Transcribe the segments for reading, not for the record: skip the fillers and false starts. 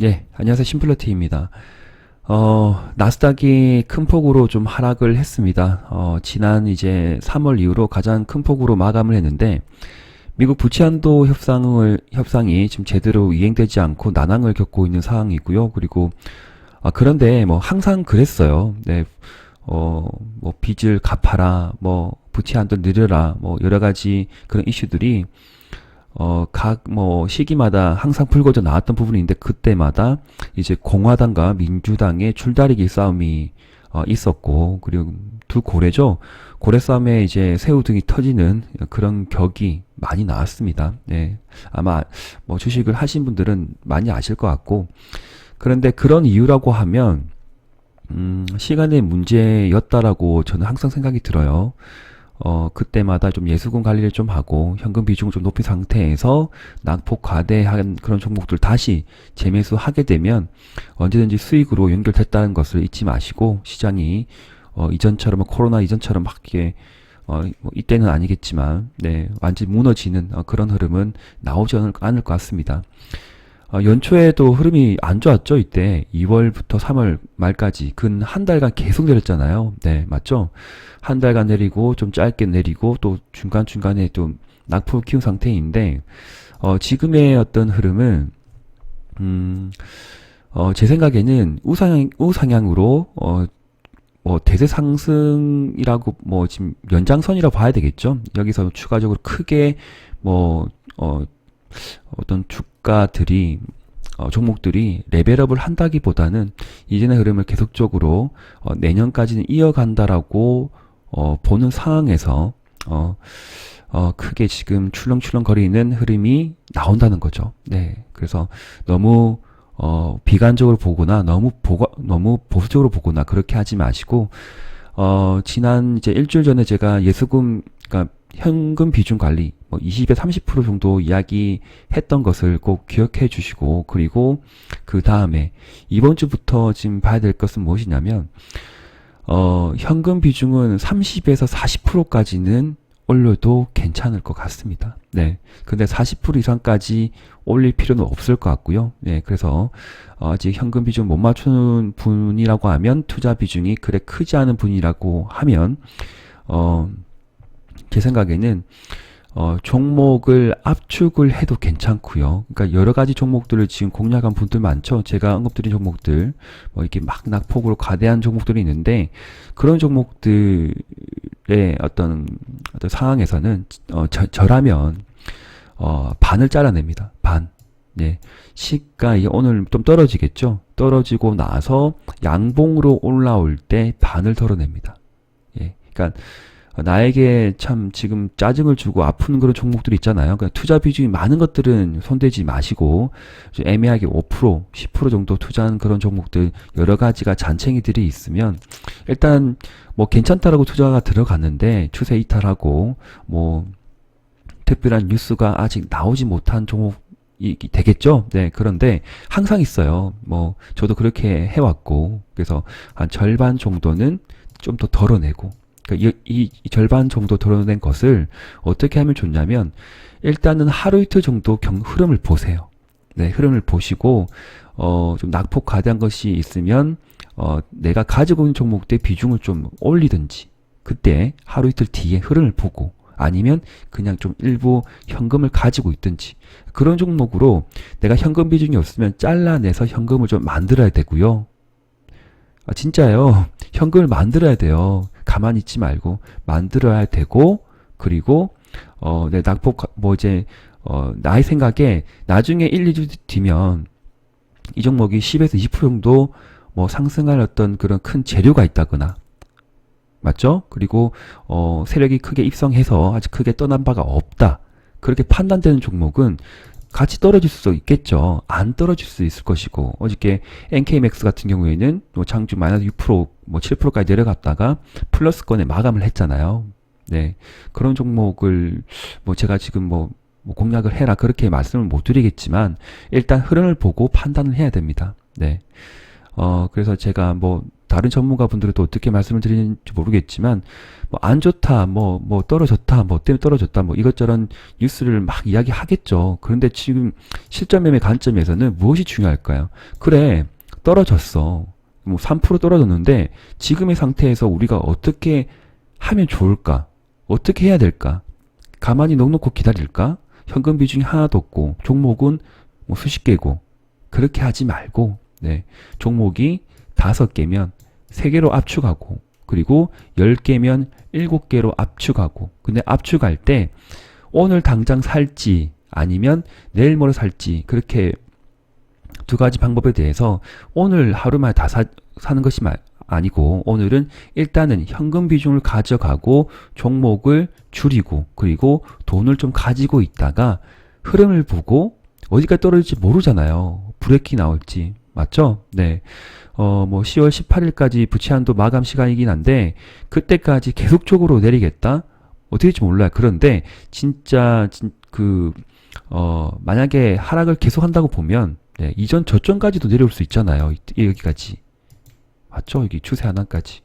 예, 안녕하세요. 심플러티입니다. 나스닥이 큰 폭으로 좀 하락을 했습니다. 지난 이제 3월 이후로 가장 큰 폭으로 마감을 했는데, 미국 부채한도 협상이 지금 제대로 이행되지 않고 난항을 겪고 있는 상황이고요. 그리고, 그런데 뭐 항상 그랬어요. 네, 뭐 빚을 갚아라, 뭐 부채한도 늘려라, 뭐 여러 가지 그런 이슈들이 각 시기마다 항상 불거져 나왔던 부분인데 그때마다 이제 공화당과 민주당의 줄다리기 싸움이 있었고, 그리고 두 고래죠. 고래 싸움에 이제 새우등이 터지는 그런 격이 많이 나왔습니다. 네. 아마 뭐 주식을 하신 분들은 많이 아실 것 같고, 그런데 그런 이유라고 하면 시간의 문제였다라고 저는 항상 생각이 들어요. 그때마다 좀 예수금 관리를 좀 하고 현금 비중을 좀 높인 상태에서 낙폭 과대한 그런 종목들 다시 재매수하게 되면 언제든지 수익으로 연결됐다는 것을 잊지 마시고, 시장이 이전처럼 코로나 이전처럼 막 이렇게 뭐 이때는 아니겠지만 네, 완전히 무너지는 그런 흐름은 나오지 않을 것 같습니다. 연초에도 흐름이 안 좋았죠. 이때 2월부터 3월 말까지 근 한 달간 계속 내렸잖아요. 네, 맞죠? 한 달간 내리고 좀 짧게 내리고 또 중간중간에 좀 낙폭을 키운 상태인데, 지금의 어떤 흐름은 제 생각에는 우상향으로 뭐 대세 상승이라고 뭐 지금 연장선이라고 봐야 되겠죠. 여기서 추가적으로 크게 뭐 어떤 주가들이 종목들이 레벨업을 한다기보다는 이전의 흐름을 계속적으로 내년까지는 이어간다라고 보는 상황에서 크게 지금 출렁출렁거리는 흐름이 나온다는 거죠. 네, 그래서 너무 비관적으로 보거나 너무 보수적으로 보거나 그렇게 하지 마시고, 지난 이제 일주일 전에 제가 예수금, 그러니까 현금 비중 관리, 뭐 20에 30% 정도 이야기했던 것을 꼭 기억해 주시고, 그리고 그 다음에 이번 주부터 지금 봐야 될 것은 무엇이냐면, 현금 비중은 30에서 40%까지는 올려도 괜찮을 것 같습니다. 네. 근데 40% 이상까지 올릴 필요는 없을 것 같고요. 네. 그래서, 아직 현금 비중 못 맞추는 분이라고 하면, 투자 비중이 그래 크지 않은 분이라고 하면, 제 생각에는 종목을 압축을 해도 괜찮고요. 그러니까 여러 가지 종목들을 지금 공략한 분들 많죠. 제가 언급드린 종목들, 뭐 이렇게 막 낙폭으로 과대한 종목들이 있는데, 그런 종목들의 어떤 상황에서는 저라면 반을 잘라냅니다. 반. 네. 시가 이제 오늘 좀 떨어지겠죠. 떨어지고 나서 양봉으로 올라올 때 반을 덜어냅니다. 예. 그러니까 나에게 참 지금 짜증을 주고 아픈 그런 종목들이 있잖아요. 그러니까 투자 비중이 많은 것들은 손대지 마시고, 좀 애매하게 5%, 10% 정도 투자한 그런 종목들 여러 가지가 잔챙이들이 있으면 일단 뭐 괜찮다라고 투자가 들어갔는데 추세 이탈하고 뭐 특별한 뉴스가 아직 나오지 못한 종목이 되겠죠. 네, 그런데 항상 있어요. 뭐 저도 그렇게 해왔고, 그래서 한 절반 정도는 좀 더 덜어내고, 그러니까 이 절반 정도 덜어낸 것을 어떻게 하면 좋냐면, 일단은 하루 이틀 정도 흐름을 보세요. 네, 흐름을 보시고, 좀 낙폭 과대한 것이 있으면, 내가 가지고 있는 종목들 비중을 좀 올리든지, 그때 하루 이틀 뒤에 흐름을 보고, 아니면 그냥 좀 일부 현금을 가지고 있든지, 그런 종목으로 내가 현금 비중이 없으면 잘라내서 현금을 좀 만들어야 되고요. 진짜요. 현금을 만들어야 돼요. 가만히 있지 말고 만들어야 되고, 그리고 내 낙폭 나의 생각에 나중에 1, 2주 뒤면 이 종목이 10에서 20% 정도 뭐 상승할 어떤 그런 큰 재료가 있다거나, 맞죠? 그리고 세력이 크게 입성해서 아직 크게 떠난 바가 없다, 그렇게 판단되는 종목은 같이 떨어질 수 있겠죠. 안 떨어질 수 있을 것이고, 어저께 NK맥스 같은 경우에는 뭐 장중 마이너스 6%, 뭐 7%까지 내려갔다가 플러스권에 마감을 했잖아요. 네. 그런 종목을 뭐 제가 지금 뭐 공략을 해라 그렇게 말씀을 못 드리겠지만, 일단 흐름을 보고 판단을 해야 됩니다. 네. 그래서 제가 뭐 다른 전문가분들은 또 어떻게 말씀을 드리는지 모르겠지만 뭐 안 좋다, 뭐 떨어졌다, 뭐 때문에 떨어졌다, 뭐 이것저런 뉴스를 막 이야기하겠죠. 그런데 지금 실전 매매 관점에서는 무엇이 중요할까요? 그래, 떨어졌어. 뭐 3% 떨어졌는데 지금의 상태에서 우리가 어떻게 하면 좋을까? 어떻게 해야 될까? 가만히 넋놓고 기다릴까? 현금 비중이 하나도 없고 종목은 뭐 수십 개고 그렇게 하지 말고 네, 종목이 5개면 3개로 압축하고 그리고 10개면 7개로 압축하고 근데 압축할 때 오늘 당장 살지 아니면 내일 모레 살지 그렇게 두 가지 방법에 대해서 오늘 하루만에 다 사는 것이 아니고 오늘은 일단은 현금 비중을 가져가고 종목을 줄이고 그리고 돈을 좀 가지고 있다가 흐름을 보고 어디까지 떨어질지 모르잖아요. 브레이크 나올지. 맞죠? 네. 뭐 10월 18일까지 부채한도 마감 시간이긴 한데 그때까지 계속적으로 내리겠다? 어떻게 될지 몰라요. 그런데 진짜 만약에 하락을 계속한다고 보면 네, 이전 저점까지도 내려올 수 있잖아요. 여기까지. 맞죠? 여기 추세 하단까지.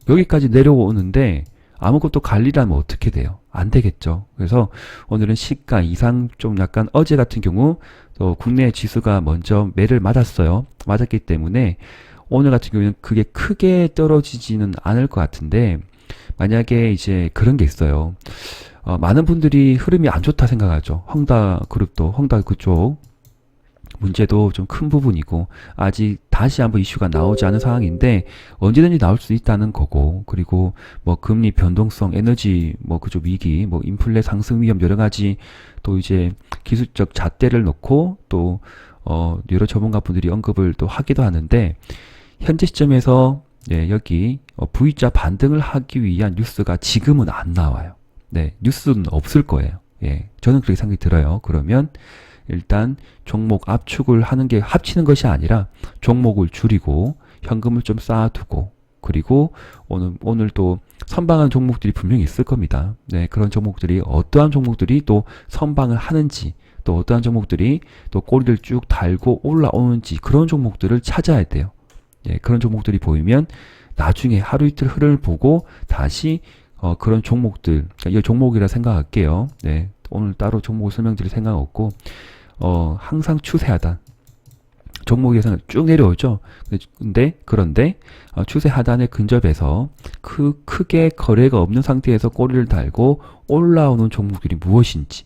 여기까지 내려오는데 아무것도 관리를 하면 어떻게 돼요? 안 되겠죠. 그래서 오늘은 시가 이상 좀 약간 어제 같은 경우 또 국내 지수가 먼저 매를 맞았어요. 맞았기 때문에 오늘 같은 경우는 그게 크게 떨어지지는 않을 것 같은데 만약에 이제 그런 게 있어요. 많은 분들이 흐름이 안 좋다 생각하죠. 헝다 그룹도 헝다 그쪽 문제도 좀 큰 부분이고 아직 다시 한번 이슈가 나오지 않은 상황인데 언제든지 나올 수 있다는 거고 그리고 뭐 금리 변동성 에너지 뭐 그쪽 위기 뭐 인플레 상승 위험 여러 가지 또 이제 기술적 잣대를 놓고 또 여러 전문가분들이 언급을 또 하기도 하는데 현재 시점에서 네, 여기 V자 반등을 하기 위한 뉴스가 지금은 안 나와요. 네, 뉴스는 없을 거예요. 예, 저는 그렇게 생각이 들어요. 그러면 일단 종목 압축을 하는 게 합치는 것이 아니라 종목을 줄이고 현금을 좀 쌓아두고 그리고 오늘 또 선방한 종목들이 분명히 있을 겁니다. 네, 그런 종목들이 어떠한 종목들이 또 선방을 하는지 또 어떠한 종목들이 또 꼬리를 쭉 달고 올라오는지 그런 종목들을 찾아야 돼요. 예, 그런 종목들이 보이면 나중에 하루 이틀 흐름을 보고 다시 그런 종목들, 그러니까 이 종목이라 생각할게요. 네, 오늘 따로 종목을 설명드릴 생각 없고 항상 추세 하단 종목에서는 쭉 내려오죠. 그런데 추세 하단에 근접해서 크게 거래가 없는 상태에서 꼬리를 달고 올라오는 종목들이 무엇인지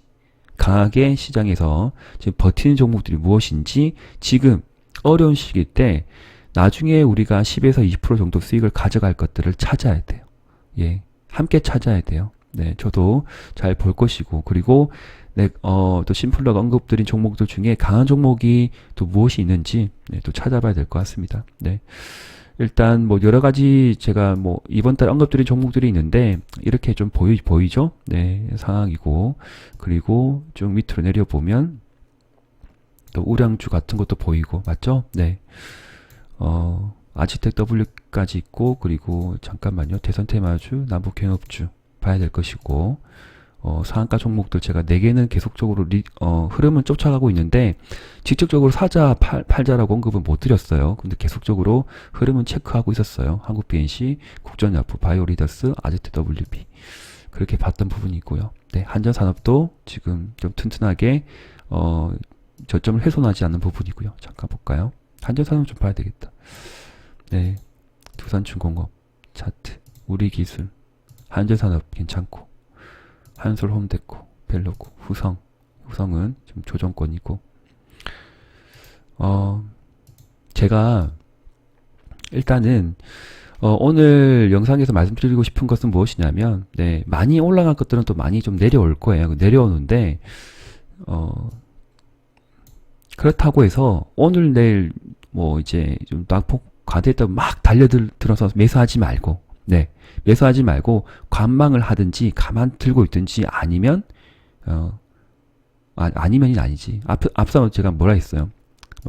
강하게 시장에서 지금 버티는 종목들이 무엇인지 지금 어려운 시기 때 나중에 우리가 10에서 20% 정도 수익을 가져갈 것들을 찾아야 돼요. 예, 함께 찾아야 돼요. 네, 저도 잘 볼 것이고 그리고 네, 또 심플러가 언급드린 종목들 중에 강한 종목이 또 무엇이 있는지 네, 또 찾아봐야 될 것 같습니다. 네. 일단 뭐 여러 가지 제가 뭐 이번 달 언급드린 종목들이 있는데 이렇게 좀 보이죠? 네, 상황이고 그리고 쭉 밑으로 내려보면 또 우량주 같은 것도 보이고 맞죠? 네. 아지텍 W까지 있고 그리고 잠깐만요. 대선테마주, 남북경협주 봐야 될 것이고 상한가 종목들 제가 4개는 계속적으로 흐름은 쫓아가고 있는데 직접적으로 사자 팔자라고 언급은 못 드렸어요. 근데 계속적으로 흐름은 체크하고 있었어요. 한국 BNC, 국전야프, 바이오리더스, 아지트 WB 그렇게 봤던 부분이 있고요. 네, 한전산업도 지금 좀 튼튼하게 저점을 훼손하지 않는 부분이고요. 잠깐 볼까요? 한전산업 좀 봐야 되겠다. 네, 두산중공업 차트, 우리기술, 한전산업 괜찮고 한솔 홈데코, 벨로코, 후성은 좀 조정권이고 제가 일단은 오늘 영상에서 말씀드리고 싶은 것은 무엇이냐면 네, 많이 올라간 것들은 또 많이 좀 내려올 거예요. 내려오는데 그렇다고 해서 오늘 내일 뭐 이제 좀 낙폭 과대했다고 막 달려들어서 매수하지 말고 네, 매수하지 말고 관망을 하든지 가만 들고 있든지 아니면 아니면이 아니지. 앞서 제가 뭐라 했어요?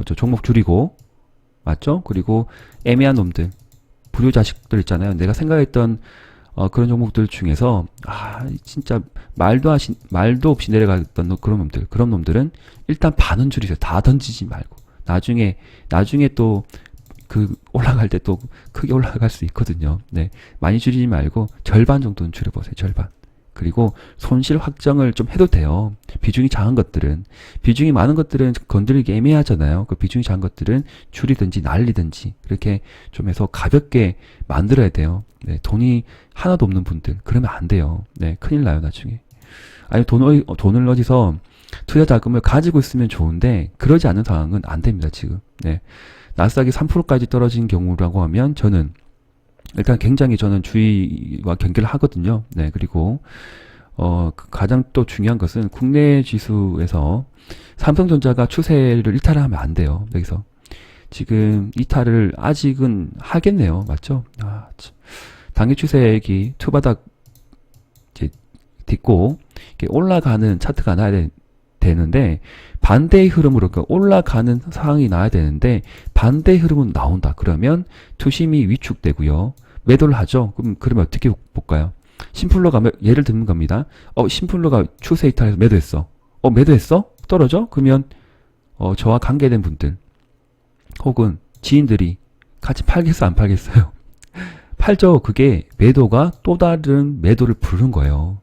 저 종목 줄이고 맞죠? 그리고 애매한 놈들 불효 자식들 있잖아요. 내가 생각했던 그런 종목들 중에서 진짜 말도 없이 내려갔던 그런 놈들은 일단 반은 줄이세요. 다 던지지 말고 나중에 또 올라갈 때 또 크게 올라갈 수 있거든요. 네. 많이 줄이지 말고 절반 정도는 줄여보세요. 절반. 그리고 손실 확정을 좀 해도 돼요. 비중이 작은 것들은. 비중이 많은 것들은 건드리기 애매하잖아요. 그 비중이 작은 것들은 줄이든지 날리든지 그렇게 좀 해서 가볍게 만들어야 돼요. 네, 돈이 하나도 없는 분들 그러면 안 돼요. 네, 큰일 나요 나중에. 아니 돈을 어디서 투자 자금을 가지고 있으면 좋은데 그러지 않은 상황은 안 됩니다 지금. 네, 나스닥이 3%까지 떨어진 경우라고 하면 저는 일단 굉장히 저는 주의와 경계를 하거든요. 네, 그리고 가장 또 중요한 것은 국내 지수에서 삼성전자가 추세를 일탈하면 안 돼요. 여기서 지금 이탈을 아직은 하겠네요. 맞죠? 당일 추세액이 투바닥 이제 딛고 이렇게 올라가는 차트가 나야 되는데 반대의 흐름으로 그러니까 올라가는 상황이 나야 되는데 반대의 흐름은 나온다. 그러면 투심이 위축되고요. 매도를 하죠. 그러면 어떻게 볼까요? 심플러가 예를 드는 겁니다. 심플러가 추세 이탈해서 매도했어. 매도했어? 떨어져? 그러면 저와 관계된 분들 혹은 지인들이 같이 팔겠어 안 팔겠어요? 팔죠. 그게 매도가 또 다른 매도를 부르는 거예요.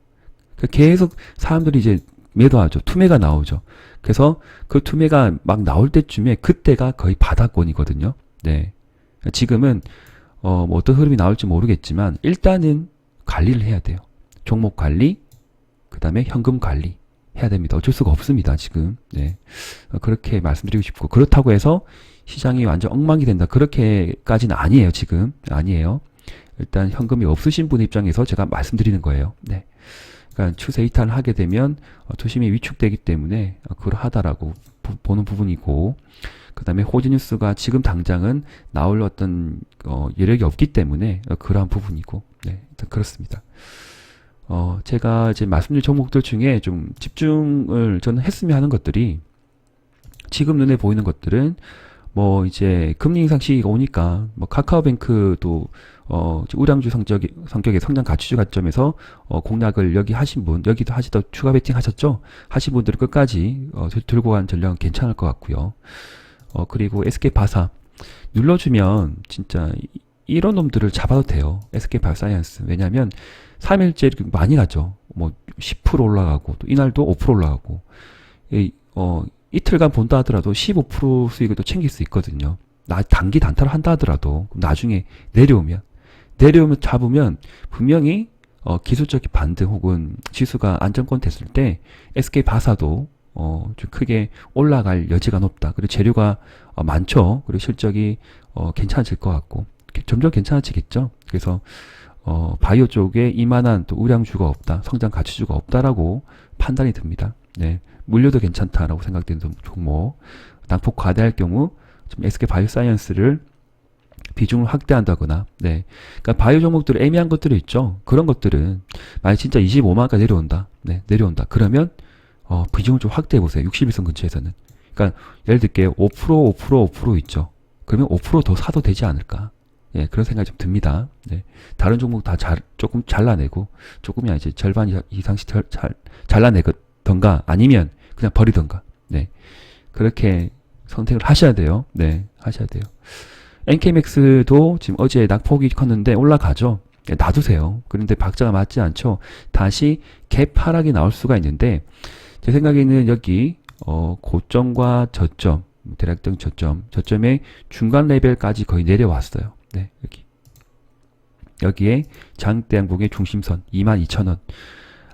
계속 사람들이 이제 매도하죠. 투매가 나오죠. 그래서 그 투매가 막 나올 때쯤에 그때가 거의 바닥권이거든요. 네. 지금은 뭐 어떤 흐름이 나올지 모르겠지만 일단은 관리를 해야 돼요. 종목 관리, 그 다음에 현금 관리 해야 됩니다. 어쩔 수가 없습니다. 지금. 네. 그렇게 말씀드리고 싶고 그렇다고 해서 시장이 완전 엉망이 된다. 그렇게까지는 아니에요. 지금. 아니에요. 일단 현금이 없으신 분 입장에서 제가 말씀드리는 거예요. 네. 그러니까 추세 이탈을 하게 되면 투심이 위축되기 때문에 그러하다라고 보는 부분이고 그 다음에 호지뉴스가 지금 당장은 나올 어떤 여력이 없기 때문에 그러한 부분이고 네, 일단 그렇습니다. 제가 이제 말씀드린 종목들 중에 좀 집중을 저는 했으면 하는 것들이 지금 눈에 보이는 것들은 뭐 이제 금리 인상 시기가 오니까 뭐 카카오뱅크도 우량주 성격의 성장 가치주 관점에서 공략을 여기 하신 분, 여기도 하시다 추가 베팅 하셨죠? 하신 분들은 끝까지 들고 간 전략은 괜찮을 것 같고요. 그리고 SK바사 눌러주면 진짜 이런 놈들을 잡아도 돼요. SK바이오사이언스. 왜냐하면 3일째 많이 가죠. 뭐 10% 올라가고 또 이날도 5% 올라가고 이틀간 본다 하더라도 15% 수익을 또 챙길 수 있거든요. 단기 단타를 한다 하더라도 나중에 내려오면 잡으면 분명히 기술적인 반등 혹은 지수가 안정권 됐을 때 SK바사도 좀 크게 올라갈 여지가 높다. 그리고 재료가 많죠. 그리고 실적이 괜찮아질 것 같고 점점 괜찮아지겠죠. 그래서 바이오 쪽에 이만한 또 우량주가 없다, 성장 가치주가 없다라고 판단이 듭니다. 네, 물류도 괜찮다라고 생각되는 종목, 낙폭 과대할 경우 좀 SK 바이오사이언스를 비중을 확대한다거나, 네, 그러니까 바이오 종목들 애매한 것들이 있죠. 그런 것들은 만약 진짜 25만원까지 내려온다, 네, 내려온다. 그러면 비중을 좀 확대해 보세요. 61선 근처에서는. 그러니까 예를 들게 5% 있죠. 그러면 5% 더 사도 되지 않을까? 예, 그런 생각이 좀 듭니다. 네. 다른 종목 다 조금 잘라내고, 조금이 이제 절반 이상씩 잘라내던가, 아니면 그냥 버리던가, 네. 그렇게 선택을 하셔야 돼요. 네, 하셔야 돼요. NK맥스도 지금 어제 낙폭이 컸는데 올라가죠. 네, 놔두세요. 그런데 박자가 맞지 않죠. 다시 갭 하락이 나올 수가 있는데, 제 생각에는 여기, 고점과 저점, 대략적 저점의 중간 레벨까지 거의 내려왔어요. 네, 여기에 장대 양봉의 중심선 22,000원.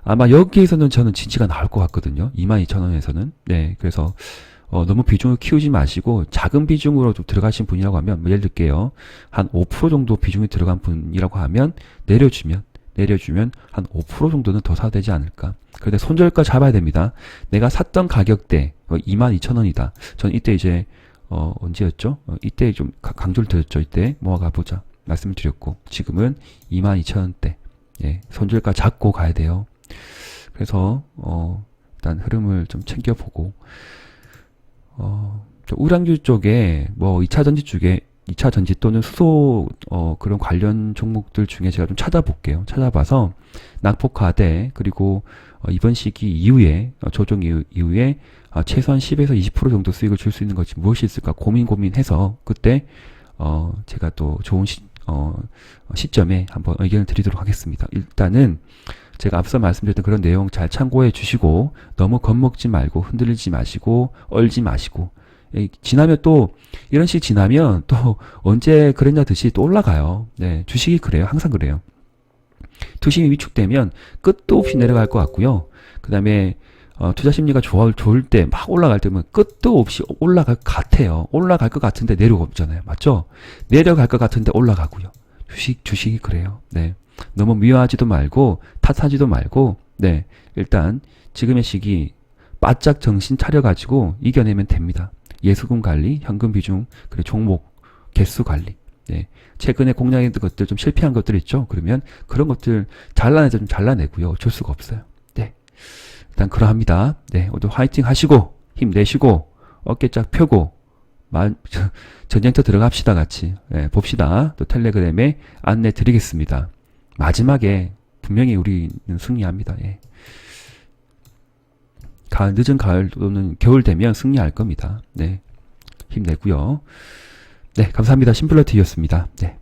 아마 여기에서는 저는 지지가 나올 것 같거든요. 22,000원에서는. 네, 그래서 너무 비중을 키우지 마시고 작은 비중으로 좀 들어가신 분이라고 하면 예를 들게요. 한 5% 정도 비중이 들어간 분이라고 하면 내려주면 한 5% 정도는 더 사야 되지 않을까. 그런데 손절가 잡아야 됩니다. 내가 샀던 가격대 22,000원이다. 전 이때 이제 언제였죠? 이때 좀 강조를 드렸죠. 이때 모아가 보자 말씀을 드렸고, 지금은 22,000원대. 예, 손절가 잡고 가야 돼요. 그래서 일단 흐름을 좀 챙겨보고, 우량주 쪽에 뭐 2차 전지 또는 수소 그런 관련 종목들 중에 제가 좀 찾아볼게요. 찾아봐서 낙폭 과대, 그리고 이번 시기 이후에 조정 이후에 최소한 10에서 20% 정도 수익을 줄 수 있는 것이 무엇이 있을까 고민해서 그때 제가 또 좋은 시점에 한번 의견을 드리도록 하겠습니다. 일단은 제가 앞서 말씀드렸던 그런 내용 잘 참고해 주시고 너무 겁먹지 말고 흔들리지 마시고 얼지 마시고 지나면 또 이런 식이 지나면 또 언제 그랬냐 듯이 또 올라가요. 네, 주식이 그래요. 항상 그래요. 투심이 위축되면 끝도 없이 내려갈 것 같고요. 그 다음에 투자 심리가 좋을 때 막 올라갈 때면 끝도 없이 올라갈 것 같아요. 올라갈 것 같은데 내려오잖아요. 맞죠? 내려갈 것 같은데 올라가고요. 주식이 그래요. 네. 너무 미워하지도 말고 탓하지도 말고 네. 일단 지금의 시기 바짝 정신 차려가지고 이겨내면 됩니다. 예수금 관리, 현금 비중, 그리고 종목 개수 관리. 네. 최근에 공략했던 것들 좀 실패한 것들 있죠? 그러면 그런 것들 잘라내서 좀 잘라내고요. 어쩔 수가 없어요. 네. 일단 그러합니다. 네. 오늘 화이팅 하시고 힘내시고 어깨 쫙 펴고 전쟁터 들어갑시다 같이. 네, 봅시다. 또 텔레그램에 안내 드리겠습니다. 마지막에 분명히 우리는 승리합니다. 예. 늦은 가을 또는 겨울 되면 승리할 겁니다. 네. 힘내고요. 네, 감사합니다. 심플러티였습니다. 네.